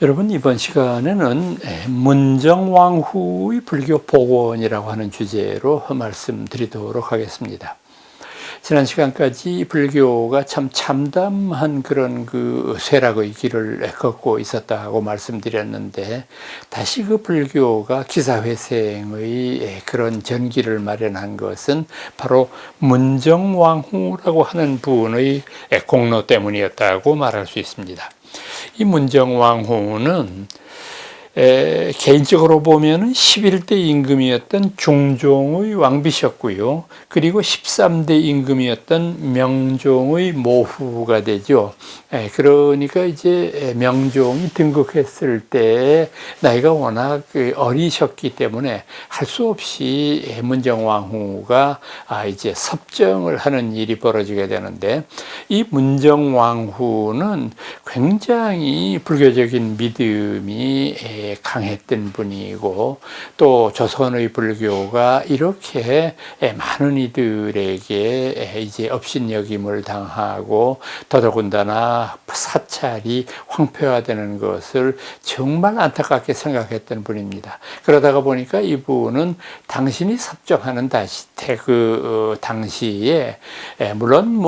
여러분, 이번 시간에는 문정왕후의 불교 복원이라고 하는 주제로 말씀드리도록 하겠습니다. 지난 시간까지 불교가 참 참담한 그런 쇠락의 길을 걷고 있었다고 말씀드렸는데, 다시 그 불교가 기사회생의 그런 전기를 마련한 것은 바로 문정왕후라고 하는 분의 공로 때문이었다고 말할 수 있습니다. 이 문정왕후는 개인적으로 보면은 11대 임금이었던 중종의 왕비셨고요. 그리고 13대 임금이었던 명종의 모후가 되죠. 그러니까 이제 명종이 등극했을 때 나이가 워낙 어리셨기 때문에 할 수 없이 문정왕후가 이제 섭정을 하는 일이 벌어지게 되는데, 이 문정왕후는 굉장히 불교적인 믿음이 강했던 분이고, 또 조선의 불교가 이렇게 많은 이들에게 이제 업신여김을 당하고 더더군다나 사찰이 황폐화되는 것을 정말 안타깝게 생각했던 분입니다. 그러다가 보니까 이분은 당신이 섭정하는 당시에 물론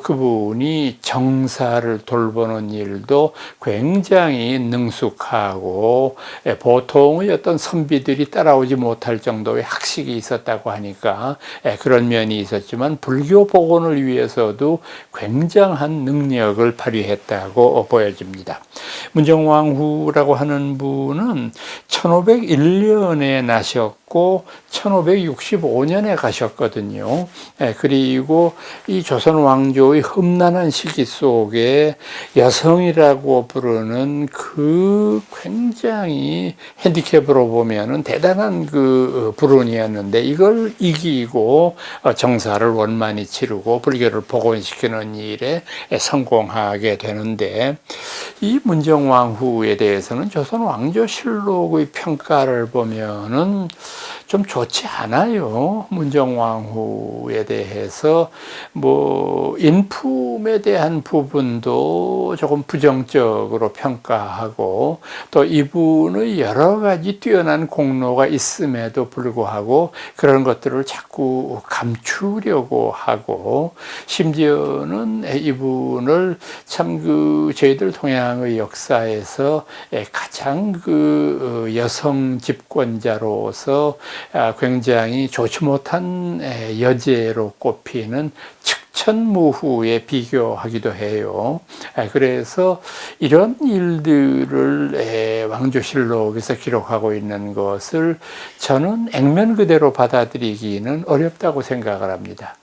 그분이 정사를 돌보는 일도 굉장히 능숙하고 보통의 어떤 선비들이 따라오지 못할 정도의 학식이 있었다고 하니까 그런 면이 있었지만, 불교 복원을 위해서도 굉장한 능력을 발휘했다고 보여집니다. 문정왕후라고 하는 분은 1501년에 나셨고 1565년에 가셨거든요. 그리고 이 조선 왕조의 험난한 시기 속에 여성이라고 부르는 그 굉장히 핸디캡으로 보면은 대단한 불운이었는데, 이걸 이기고 정사를 원만히 치르고 불교를 복원시키는 일에 성공하게 되는데, 이 문정왕후에 대해서는 조선 왕조실록의 평가를 보면은 좀 좋지 않아요. 문정왕후에 대해서 인품에 대한 부분도 조금 부정적으로 평가하고, 또 이분의 여러 가지 뛰어난 공로가 있음에도 불구하고 그런 것들을 자꾸 감추려고 하고, 심지어는 이분을 참 저희들 동양의 역사에서 가장 여성 집권자로서 굉장히 좋지 못한 여제로 꼽히는 측천무후에 비교하기도 해요. 그래서 이런 일들을 왕조실록에서 기록하고 있는 것을 저는 액면 그대로 받아들이기는 어렵다고 생각을 합니다.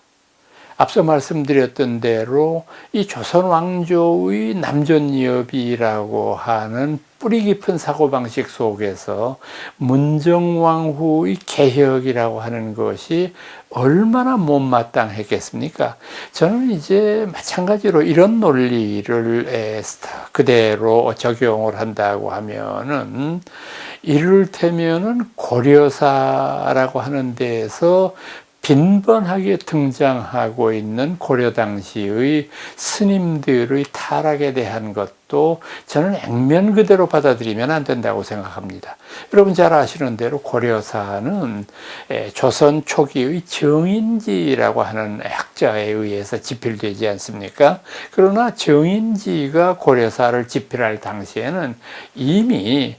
앞서 말씀드렸던 대로 이 조선 왕조의 남존여비라고 하는 뿌리 깊은 사고방식 속에서 문정왕후의 개혁이라고 하는 것이 얼마나 못마땅했겠습니까? 저는 이제 마찬가지로 이런 논리를 그대로 적용을 한다고 하면은, 이를테면은 고려사라고 하는 데에서 빈번하게 등장하고 있는 고려 당시의 스님들의 타락에 대한 것도 저는 액면 그대로 받아들이면 안 된다고 생각합니다. 여러분 잘 아시는 대로 고려사는 조선 초기의 정인지라고 하는 학자에 의해서 집필되지 않습니까? 그러나 정인지가 고려사를 집필할 당시에는 이미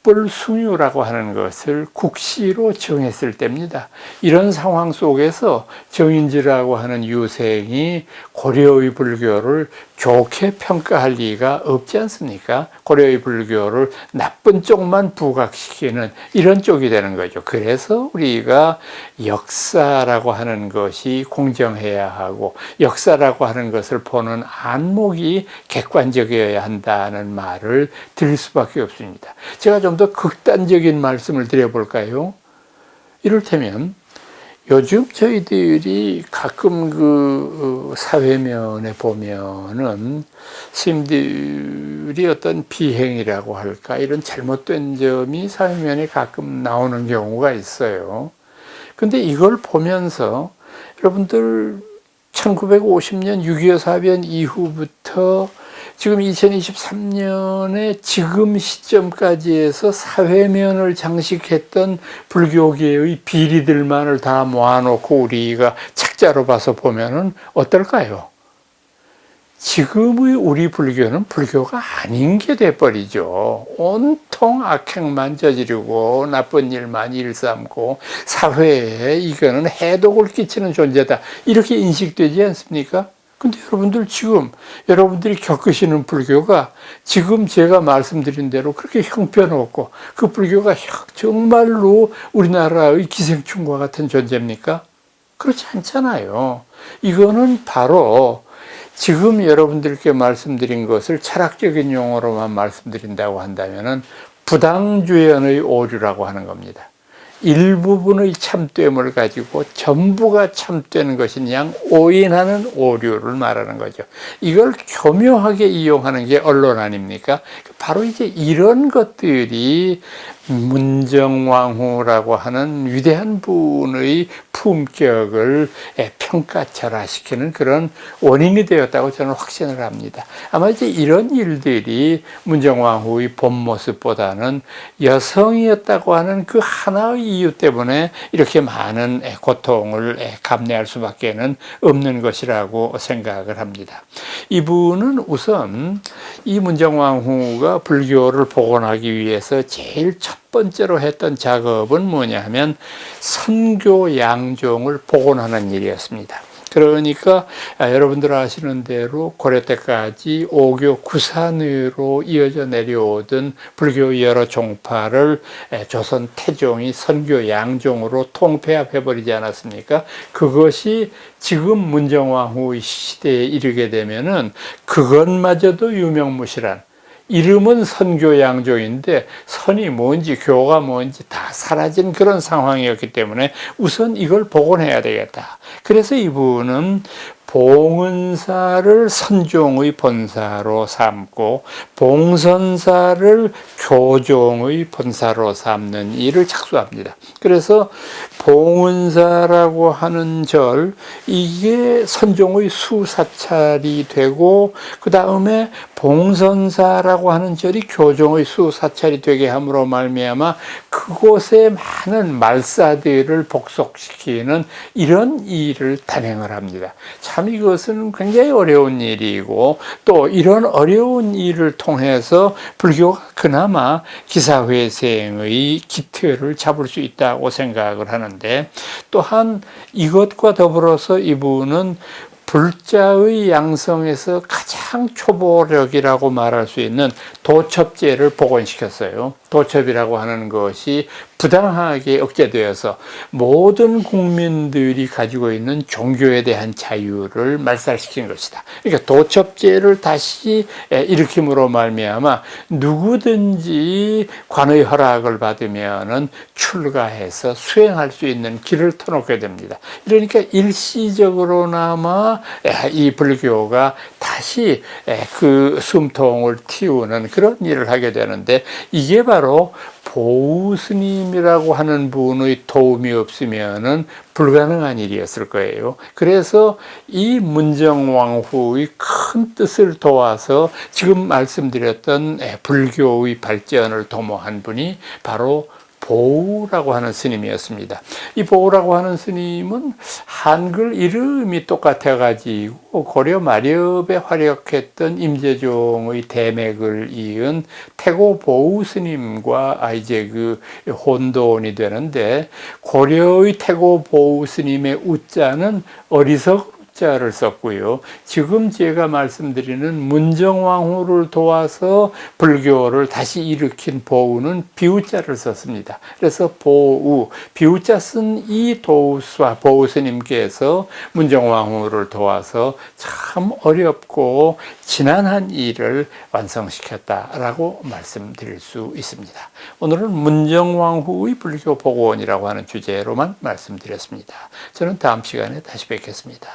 불숭유라고 하는 것을 국시로 정했을 때입니다. 이런 상황 속에서 정인지라고 하는 유생이 고려의 불교를 좋게 평가할 리가 없지 않습니까? 고려의 불교를 나쁜 쪽만 부각시키는 이런 쪽이 되는 거죠. 그래서 우리가 역사라고 하는 것이 공정해야 하고, 역사라고 하는 것을 보는 안목이 객관적이어야 한다는 말을 드릴 수밖에 없습니다. 제가 좀 더 극단적인 말씀을 드려볼까요? 이를테면 요즘 저희들이 가끔 사회면에 보면은 스님들이 어떤 비행이라고 할까, 이런 잘못된 점이 사회면에 가끔 나오는 경우가 있어요. 근데 이걸 보면서 여러분들 1950년 6.25 사변 이후부터 지금 2023년에 지금 시점까지 해서 사회면을 장식했던 불교계의 비리들만을 다 모아놓고 우리가 책자로 봐서 보면은 어떨까요? 지금의 우리 불교는 불교가 아닌 게 돼버리죠. 온통 악행만 저지르고 나쁜 일만 일삼고 사회에 이거는 해독을 끼치는 존재다. 이렇게 인식되지 않습니까? 근데 여러분들 지금 여러분들이 겪으시는 불교가 지금 제가 말씀드린 대로 그렇게 형편없고 그 불교가 정말로 우리나라의 기생충과 같은 존재입니까? 그렇지 않잖아요. 이거는 바로 지금 여러분들께 말씀드린 것을 철학적인 용어로만 말씀드린다고 한다면은 부당주연의 오류라고 하는 겁니다. 일부분의 참됨을 가지고 전부가 참되는 것인 양 오인하는 오류를 말하는 거죠. 이걸 교묘하게 이용하는 게 언론 아닙니까? 바로 이제 이런 것들이 문정왕후라고 하는 위대한 분의 품격을 평가절하시키는 그런 원인이 되었다고 저는 확신을 합니다. 아마 이제 이런 일들이 문정왕후의 본 모습보다는 여성이었다고 하는 그 하나의 이유 때문에 이렇게 많은 고통을 감내할 수밖에 없는 것이라고 생각을 합니다. 이분은 우선 이 문정왕후가 불교를 복원하기 위해서 제일 첫 번째로 했던 작업은 뭐냐 하면 선교 양종을 복원하는 일이었습니다. 그러니까 여러분들 아시는 대로 고려 때까지 오교 구산으로 이어져 내려오던 불교 여러 종파를 조선 태종이 선교 양종으로 통폐합해버리지 않았습니까? 그것이 지금 문정왕후의 시대에 이르게 되면은 그것마저도 유명무실한, 이름은 선교양종인데 선이 뭔지 교가 뭔지 다 사라진 그런 상황이었기 때문에 우선 이걸 복원해야 되겠다. 그래서 이분은 봉은사를 선종의 본사로 삼고 봉선사를 교종의 본사로 삼는 일을 착수합니다. 그래서 봉은사라고 하는 절, 이게 선종의 수사찰이 되고 그 다음에 봉선사라고 하는 절이 교종의 수사찰이 되게 함으로 말미암아 그곳에 많은 말사들을 복속시키는 이런 일을 단행을 합니다. 참 이것은 굉장히 어려운 일이고 또 이런 어려운 일을 통해서 불교가 그나마 기사회생의 기틀을 잡을 수 있다고 생각을 하는데, 또한 이것과 더불어서 이분은 불자의 양성에서 가장 초보력이라고 말할 수 있는 도첩제를 복원시켰어요. 도첩이라고 하는 것이 부당하게 억제되어서 모든 국민들이 가지고 있는 종교에 대한 자유를 말살시킨 것이다. 그러니까 도첩제를 다시 일으킴으로 말미암아 누구든지 관의 허락을 받으면은 출가해서 수행할 수 있는 길을 터놓게 됩니다. 그러니까 일시적으로나마 이 불교가 다시 그 숨통을 틔우는 그런 일을 하게 되는데, 이게 바로 보우 스님이라고 하는 분의 도움이 없으면은 불가능한 일이었을 거예요. 그래서 이 문정왕후의 큰 뜻을 도와서 지금 말씀드렸던 불교의 발전을 도모한 분이 바로 보우라고 하는 스님이었습니다. 이 보우라고 하는 스님은 한글 이름이 똑같아가지고 고려 마렵에 활약했던 임재종의 대맥을 이은 태고 보우 스님과 이제 그 혼돈이 되는데, 고려의 태고 보우 스님의 우자는 어리석 자를 썼고요. 지금 제가 말씀드리는 문정왕후를 도와서 불교를 다시 일으킨 보우는 비우자를 썼습니다. 그래서 보우, 비우자 쓴 이 도우스와 보우 스님께서 문정왕후를 도와서 참 어렵고 지난한 일을 완성시켰다라고 말씀드릴 수 있습니다. 오늘은 문정왕후의 불교 복원이라고 하는 주제로만 말씀드렸습니다. 저는 다음 시간에 다시 뵙겠습니다.